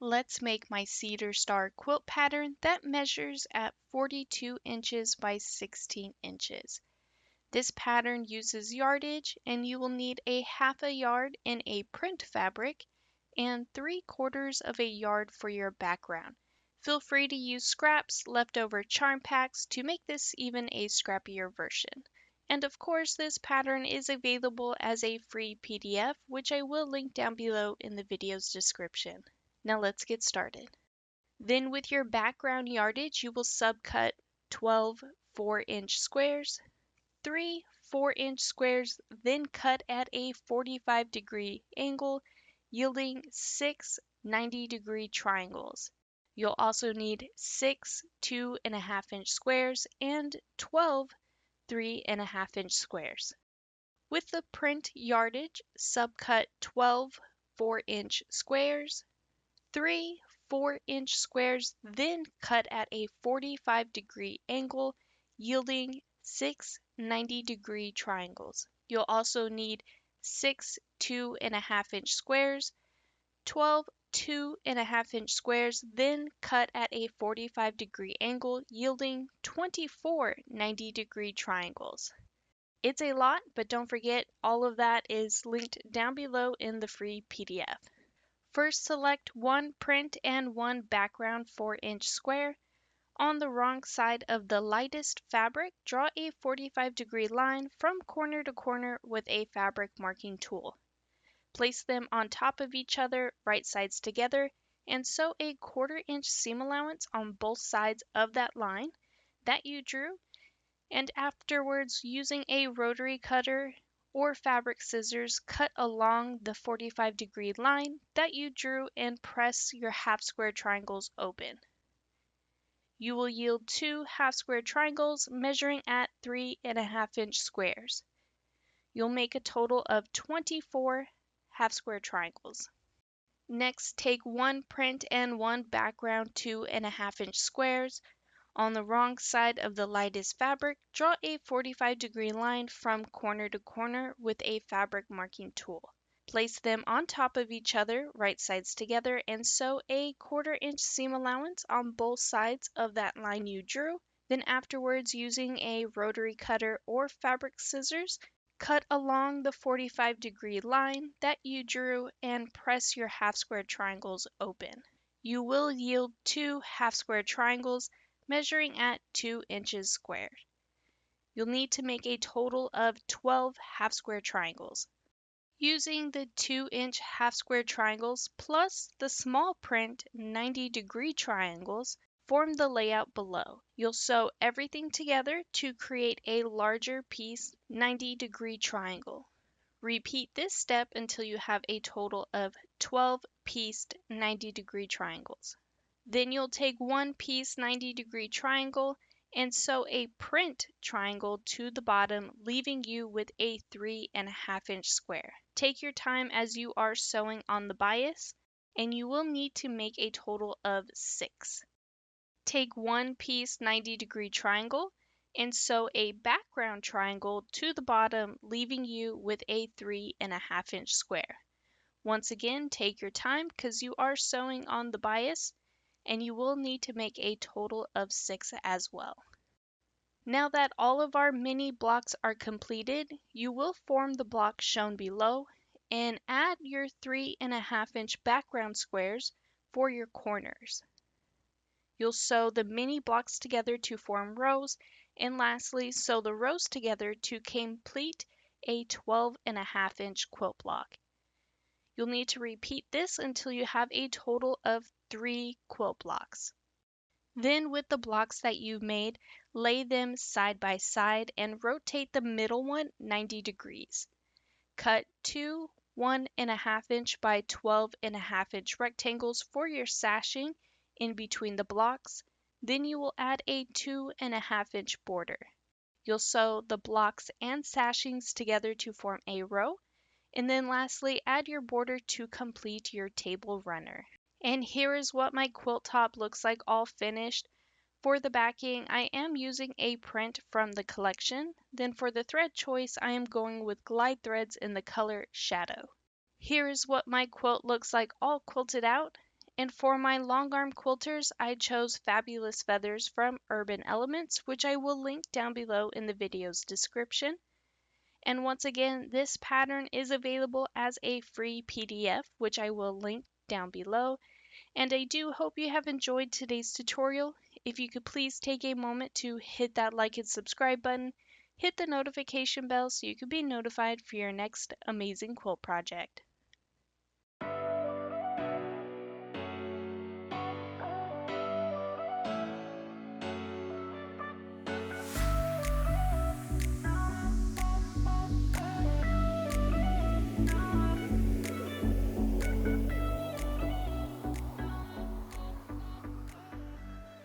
Let's make my Cedar Star quilt pattern that measures at 42 inches by 16 inches. This pattern uses yardage, and you will need a half a yard in a print fabric and 3/4 of a yard for your background. Feel free to use scraps, leftover charm packs to make this even a scrappier version. And of course, this pattern is available as a free PDF, which I will link down below in the video's description. Now let's get started. Then with your background yardage, you will subcut 12 4-inch squares, 3 4-inch squares, then cut at a 45-degree angle, yielding 6 90-degree triangles. You'll also need 6 2.5-inch squares and 12 3.5-inch squares. With the print yardage, subcut 12 4-inch squares, 3 4-inch squares, then cut at a 45-degree angle, yielding 6 90-degree triangles. You'll also need 6 2.5-inch squares, 12 2.5-inch squares, then cut at a 45-degree angle, yielding 24 90-degree triangles. It's a lot, but don't forget all of that is linked down below in the free PDF. First, select one print and one background 4-inch square. On the wrong side of the lightest fabric, draw a 45-degree line from corner to corner with a fabric marking tool. Place them on top of each other, right sides together, and sew a 1/4-inch seam allowance on both sides of that line that you drew, and afterwards, using a rotary cutter or fabric scissors, cut along the 45-degree line that you drew and press your half square triangles open. You will yield 2 half square triangles measuring at 3.5-inch squares. You'll make a total of 24 half square triangles. Next, take one print and one background 2.5-inch squares. On the wrong side of the lightest fabric, draw a 45-degree line from corner to corner with a fabric marking tool. Place them on top of each other, right sides together, and sew a 1/4-inch seam allowance on both sides of that line you drew. Then afterwards, using a rotary cutter or fabric scissors, cut along the 45-degree line that you drew and press your half square triangles open. You will yield 2 half square triangles measuring at 2 inches squared. You'll need to make a total of 12 half square triangles. Using the 2-inch half square triangles plus the small print 90-degree triangles, form the layout below. You'll sew everything together to create a larger piece 90-degree triangle. Repeat this step until you have a total of 12 pieced 90-degree triangles. Then you'll take one piece 90-degree triangle and sew a print triangle to the bottom, leaving you with a 3.5-inch square. Take your time as you are sewing on the bias, and you will need to make a total of 6. Take one piece 90-degree triangle and sew a background triangle to the bottom, leaving you with a 3.5-inch square. Once again, take your time because you are sewing on the bias, and you will need to make a total of 6 as well. Now that all of our mini blocks are completed, you will form the block shown below and add your 3.5-inch background squares for your corners. You'll sew the mini blocks together to form rows, and lastly, sew the rows together to complete a 12.5-inch quilt block. You'll need to repeat this until you have a total of 3 quilt blocks. Then with the blocks that you've made, lay them side by side and rotate the middle one 90 degrees. Cut 2 1.5-inch by 12.5-inch rectangles for your sashing in between the blocks. Then you will add a 2.5-inch border. You'll sew the blocks and sashings together to form a row. And then lastly, add your border to complete your table runner. And here is what my quilt top looks like all finished. For the backing, I am using a print from the collection. Then for the thread choice, I am going with glide threads in the color Shadow. Here is what my quilt looks like all quilted out. And for my longarm quilters, I chose Fabulous Feathers from Urban Elements, which I will link down below in the video's description. And once again, this pattern is available as a free PDF, which I will link down below. And I do hope you have enjoyed today's tutorial. If you could please take a moment to hit that like and subscribe button, hit the notification bell so you can be notified for your next amazing quilt project.